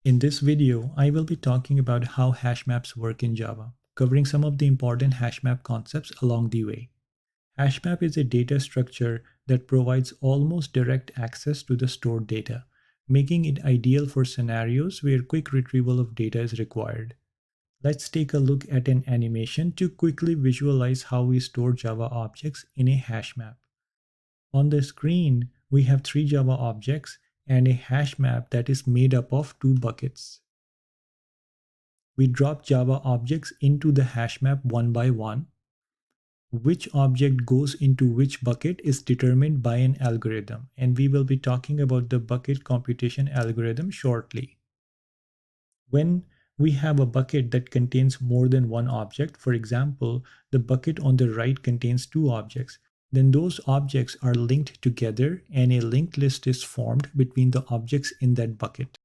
In this video, I will be talking about how hash maps work in Java, covering some of the important hash map concepts along the way. Hash map is a data structure that provides almost direct access to the stored data, making it ideal for scenarios where quick retrieval of data is required. Let's take a look at an animation to quickly visualize how we store Java objects in a hash map. On the screen, we have three Java objects and a hash map that is made up of two buckets. We drop Java objects into the hash map one by one. Which object goes into which bucket is determined by an algorithm, and we will be talking about the bucket computation algorithm shortly. When we have a bucket that contains more than one object, for example, the bucket on the right contains two objects, then those objects are linked together and a linked list is formed between the objects in that bucket.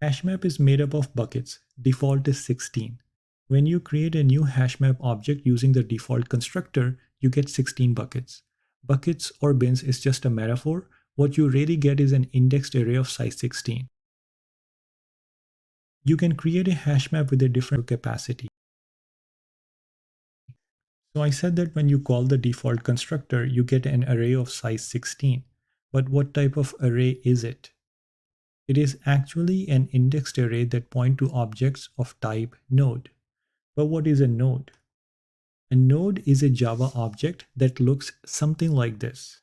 HashMap is made up of buckets. Default is 16. When you create a new HashMap object using the default constructor, you get 16 buckets. Buckets or bins is just a metaphor. What you really get is an indexed array of size 16. You can create a HashMap with a different capacity. So I said that when you call the default constructor, you get an array of size 16. But what type of array is it? It is actually an indexed array that point to objects of type node. But what is a node? A node is a Java object that looks something like this.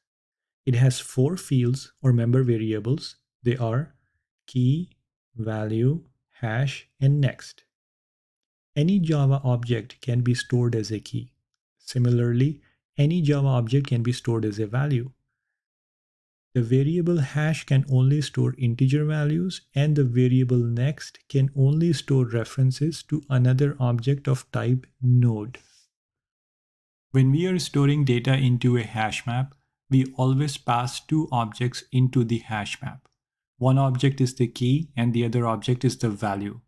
It has four fields or member variables. They are key, value, hash, and next. Any Java object can be stored as a key. Similarly, any Java object can be stored as a value. The variable hash can only store integer values, and the variable next can only store references to another object of type node. When we are storing data into a hash map, we always pass two objects into the hash map. One object is the key and the other object is the value.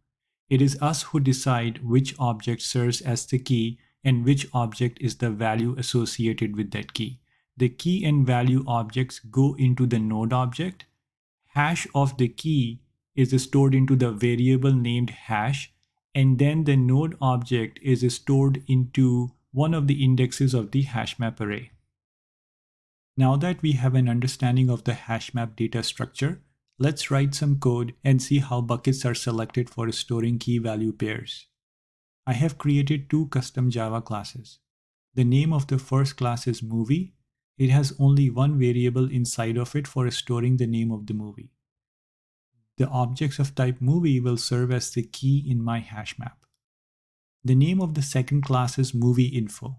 It is us who decide which object serves as the key and which object is the value associated with that key. The key and value objects go into the node object. Hash of the key is stored into the variable named hash, and then the node object is stored into one of the indexes of the HashMap array. Now that we have an understanding of the HashMap data structure, let's write some code and see how buckets are selected for storing key-value pairs. I have created two custom Java classes. The name of the first class is movie. It has only one variable inside of it for storing the name of the movie. The objects of type movie will serve as the key in my hash map. The name of the second class is movie_info.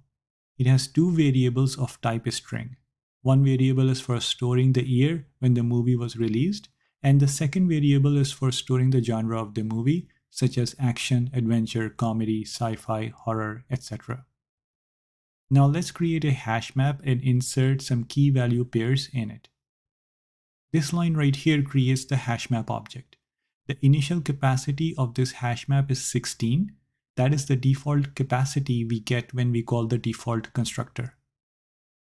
It has two variables of type string. One variable is for storing the year when the movie was released, and the second variable is for storing the genre of the movie, such as action, adventure, comedy, sci-fi, horror, etc. Now let's create a hash map and insert some key value pairs in it. This line right here creates the hash map object. The initial capacity of this hash map is 16. That is the default capacity we get when we call the default constructor.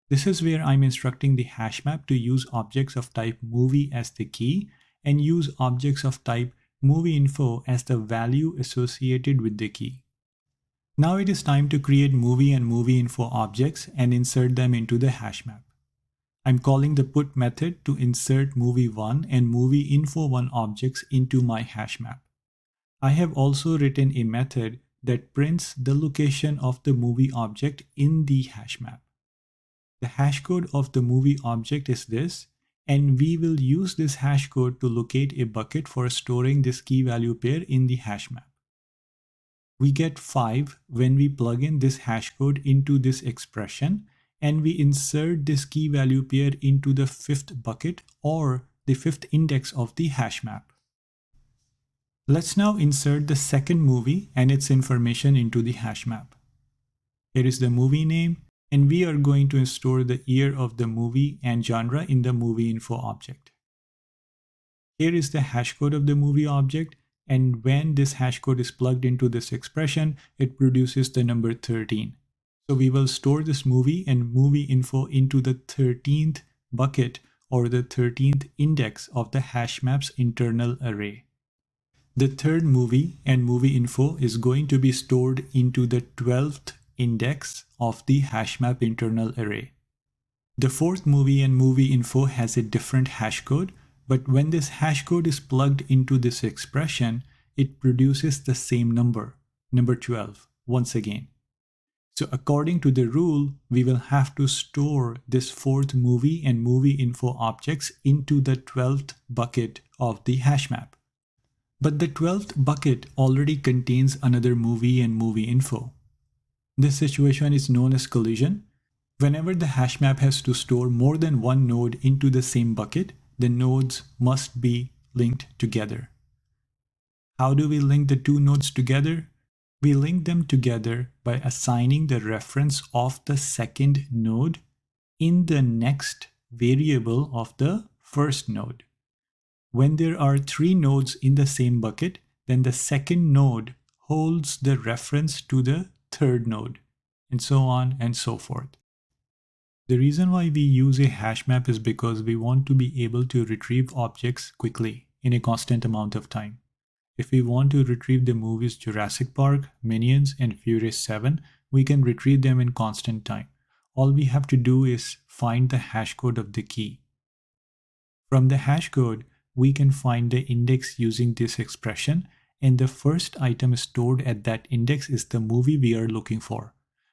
This is where I'm instructing the hash map to use objects of type movie as the key and use objects of type movie_info as the value associated with the key. Now it is time to create movie and movie_info objects and insert them into the hash map. I'm calling the put method to insert movie1 and movie_info1 objects into my hash map. I have also written a method that prints the location of the movie object in the hash map. The hashcode of the movie object is this, and we will use this hashcode to locate a bucket for storing this key value pair in the hash map. We get 5 when we plug in this hashcode into this expression, and we insert this key value pair into the fifth bucket or the fifth index of the hash map. Let's now insert the second movie and its information into the hash map. Here is the movie name, and we are going to store the year of the movie and genre in the movie_info object. Here is the hashcode of the movie object, and when this hashcode is plugged into this expression, it produces the number 13. So we will store this movie and movie_info into the 13th bucket or the 13th index of the HashMap's internal array. The third movie and movie info is going to be stored into the 12th index of the HashMap internal array. The fourth movie and movie info has a different hashcode, but when this hashcode is plugged into this expression, it produces the same number 12, once again. So according to the rule, we will have to store this fourth movie and movie info objects into the 12th bucket of the HashMap. But the 12th bucket already contains another movie and movie info. This situation is known as collision. Whenever the HashMap has to store more than one node into the same bucket, the nodes must be linked together. How do we link the two nodes together? We link them together by assigning the reference of the second node in the next variable of the first node. When there are three nodes in the same bucket, then the second node holds the reference to the third node, and so on and so forth. The reason why we use a hash map is because we want to be able to retrieve objects quickly in a constant amount of time. If we want to retrieve the movies Jurassic Park, Minions, and Furious 7, we can retrieve them in constant time. All we have to do is find the hashcode of the key. From the hashcode, we can find the index using this expression, and the first item stored at that index is the movie we are looking for.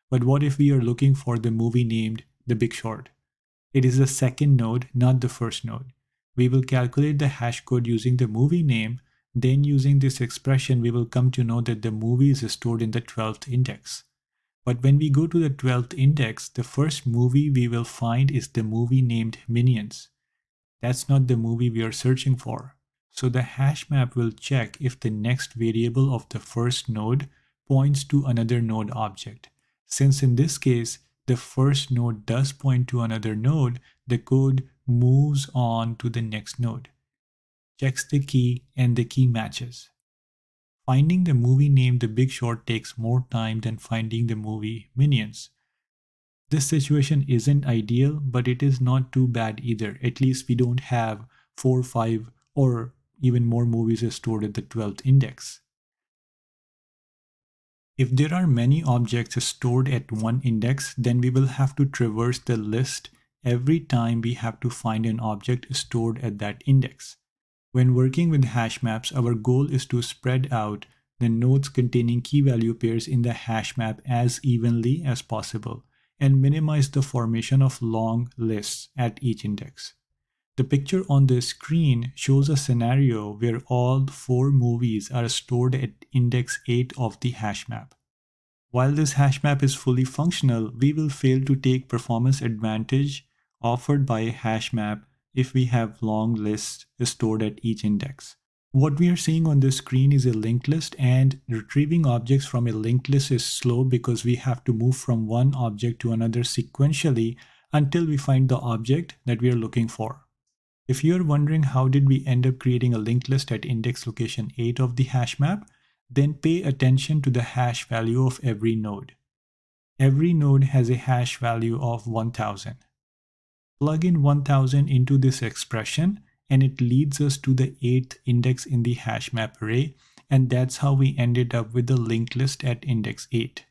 But what if we are looking for the movie named The Big Short? It is the second node, not the first node. We will calculate the hashcode using the movie name. Then using this expression, we will come to know that the movie is stored in the 12th index. But when we go to the 12th index, the first movie we will find is the movie named Minions. That's not the movie we are searching for. So the hash map will check if the next variable of the first node points to another node object. Since in this case, the first node does point to another node, the code moves on to the next node, checks the key, and the key matches. Finding the movie named The Big Short takes more time than finding the movie Minions. This situation isn't ideal, but it is not too bad either. At least we don't have 4, 5, or even more movies stored at the 12th index. If there are many objects stored at one index, then we will have to traverse the list every time we have to find an object stored at that index. When working with hash maps, our goal is to spread out the nodes containing key value pairs in the hash map as evenly as possible and minimize the formation of long lists at each index. The picture on the screen shows a scenario where all 4 movies are stored at index 8 of the hash map. While this hash map is fully functional, we will fail to take performance advantage offered by a hash map if we have long lists stored at each index. What we are seeing on the screen is a linked list, and retrieving objects from a linked list is slow because we have to move from one object to another sequentially until we find the object that we are looking for. If you are wondering how did we end up creating a linked list at index location 8 of the hash map, then pay attention to the hash value of every node. Every node has a hash value of 1000. Plug in 1000 into this expression and it leads us to the 8th index in the hash map array, and that's how we ended up with the linked list at index 8.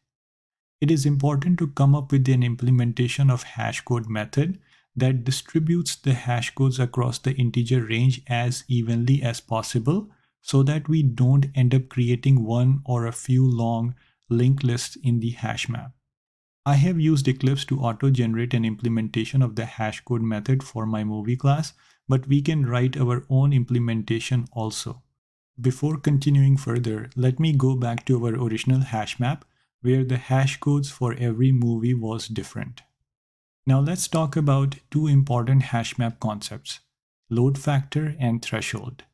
It is important to come up with an implementation of hashcode method that distributes the hashcodes across the integer range as evenly as possible so that we don't end up creating one or a few long linked lists in the hash map. I have used Eclipse to auto-generate an implementation of the hashcode method for my movie class, but we can write our own implementation also. Before continuing further, let me go back to our original hash map where the hashcodes for every movie was different. Now let's talk about 2 important hash map concepts, load factor and threshold.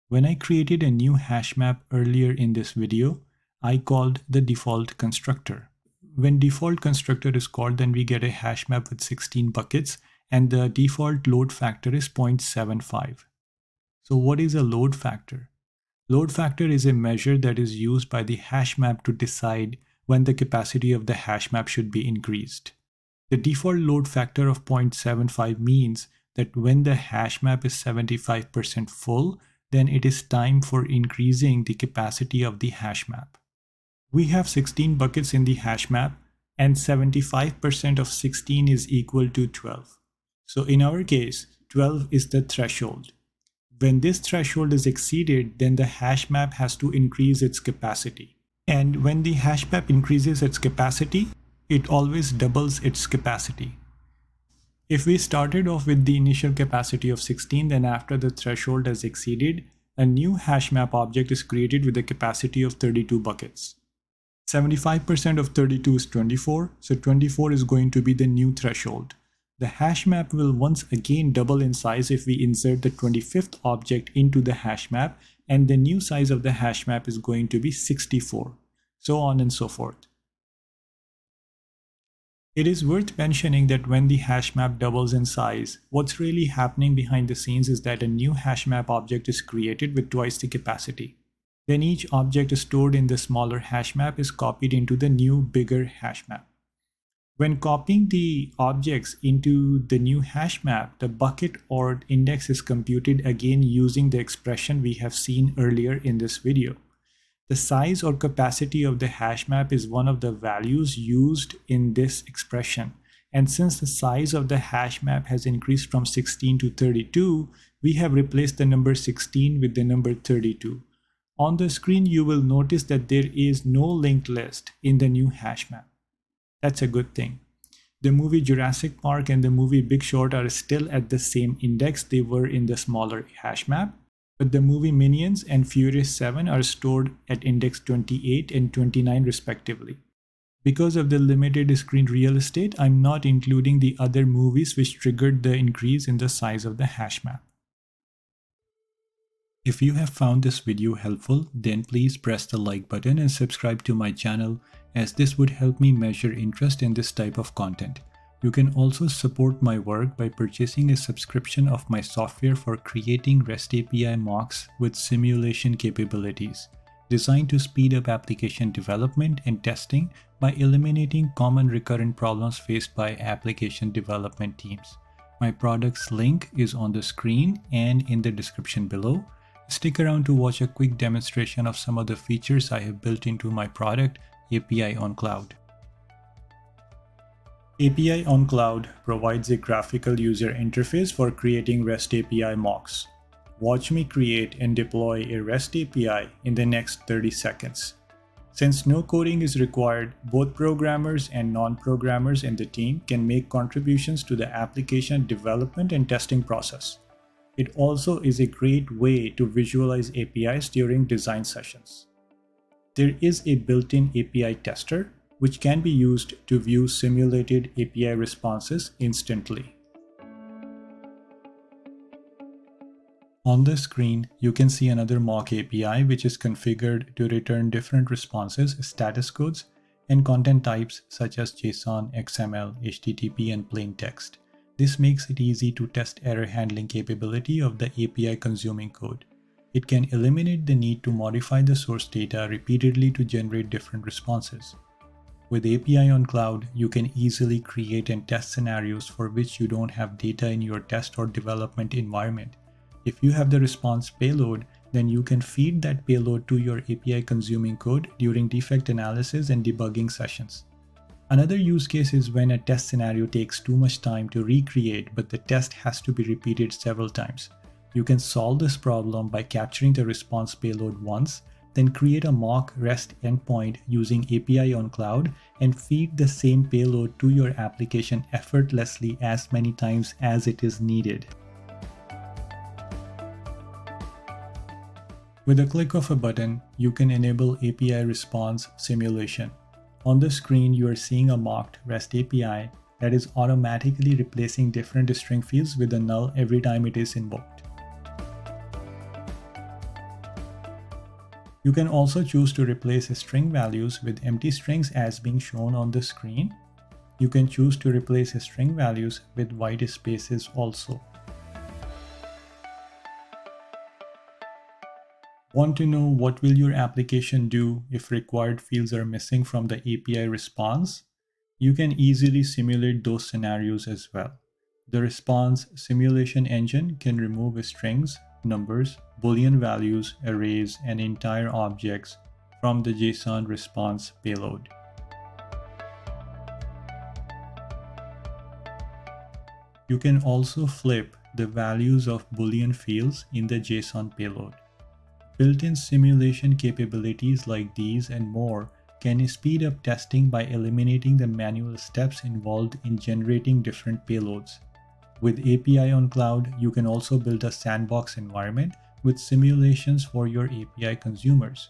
When I created a new hash map earlier in this video, I called the default constructor. When default constructor is called, then we get a hash map with 16 buckets, and the default load factor is 0.75. So what is a load factor? Load factor is a measure that is used by the hash map to decide when the capacity of the hash map should be increased. The default load factor of 0.75 means that when the hash map is 75% full, then it is time for increasing the capacity of the hash map. We have 16 buckets in the hash map, and 75% of 16 is equal to 12. So in our case, 12 is the threshold. When this threshold is exceeded, then the hash map has to increase its capacity. And when the hash map increases its capacity, it always doubles its capacity. If we started off with the initial capacity of 16, then after the threshold is exceeded, a new hash map object is created with a capacity of 32 buckets. 75% of 32 is 24, so 24 is going to be the new threshold. The hash map will once again double in size if we insert the 25th object into the hash map, and the new size of the hash map is going to be 64, so on and so forth. It is worth mentioning that when the hash map doubles in size, what's really happening behind the scenes is that a new hash map object is created with twice the capacity. Then each object stored in the smaller hash map is copied into the new, bigger hash map. When copying the objects into the new hash map, the bucket or index is computed again using the expression we have seen earlier in this video. The size or capacity of the hash map is one of the values used in this expression. And since the size of the hash map has increased from 16 to 32, we have replaced the number 16 with the number 32. On the screen, you will notice that there is no linked list in the new hash map. That's a good thing. The movie Jurassic Park and the movie Big Short are still at the same index they were in the smaller hash map, but the movie Minions and Furious 7 are stored at index 28 and 29 respectively. Because of the limited screen real estate, I'm not including the other movies which triggered the increase in the size of the hash map. If you have found this video helpful, then please press the like button and subscribe to my channel, as this would help me measure interest in this type of content. You can also support my work by purchasing a subscription of my software for creating REST API mocks with simulation capabilities, designed to speed up application development and testing by eliminating common recurrent problems faced by application development teams. My product's link is on the screen and in the description below. Stick around to watch a quick demonstration of some of the features I have built into my product, API on Cloud. API on Cloud provides a graphical user interface for creating REST API mocks. Watch me create and deploy a REST API in the next 30 seconds. Since no coding is required, both programmers and non-programmers in the team can make contributions to the application development and testing process. It also is a great way to visualize APIs during design sessions. There is a built-in API tester, which can be used to view simulated API responses instantly. On the screen, you can see another mock API which is configured to return different responses, status codes, and content types such as JSON, XML, HTTP, and plain text. This makes it easy to test error handling capability of the API consuming code. It can eliminate the need to modify the source data repeatedly to generate different responses. With API on Cloud, you can easily create and test scenarios for which you don't have data in your test or development environment. If you have the response payload, then you can feed that payload to your API consuming code during defect analysis and debugging sessions. Another use case is when a test scenario takes too much time to recreate, but the test has to be repeated several times. You can solve this problem by capturing the response payload once, then create a mock REST endpoint using API on Cloud and feed the same payload to your application effortlessly as many times as it is needed. With a click of a button, you can enable API response simulation. On the screen, you are seeing a mocked REST API that is automatically replacing different string fields with a null every time it is invoked. You can also choose to replace string values with empty strings as being shown on the screen. You can choose to replace string values with white spaces also. Want to know what will your application do if required fields are missing from the API response? You can easily simulate those scenarios as well. The response simulation engine can remove strings, numbers, Boolean values, arrays, and entire objects from the JSON response payload. You can also flip the values of Boolean fields in the JSON payload. Built-in simulation capabilities like these and more can speed up testing by eliminating the manual steps involved in generating different payloads. With API on cloud, you can also build a sandbox environment with simulations for your API consumers.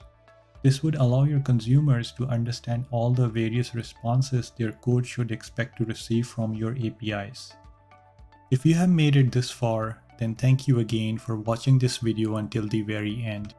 This would allow your consumers to understand all the various responses their code should expect to receive from your APIs. If you have made it this far, then thank you again for watching this video until the very end.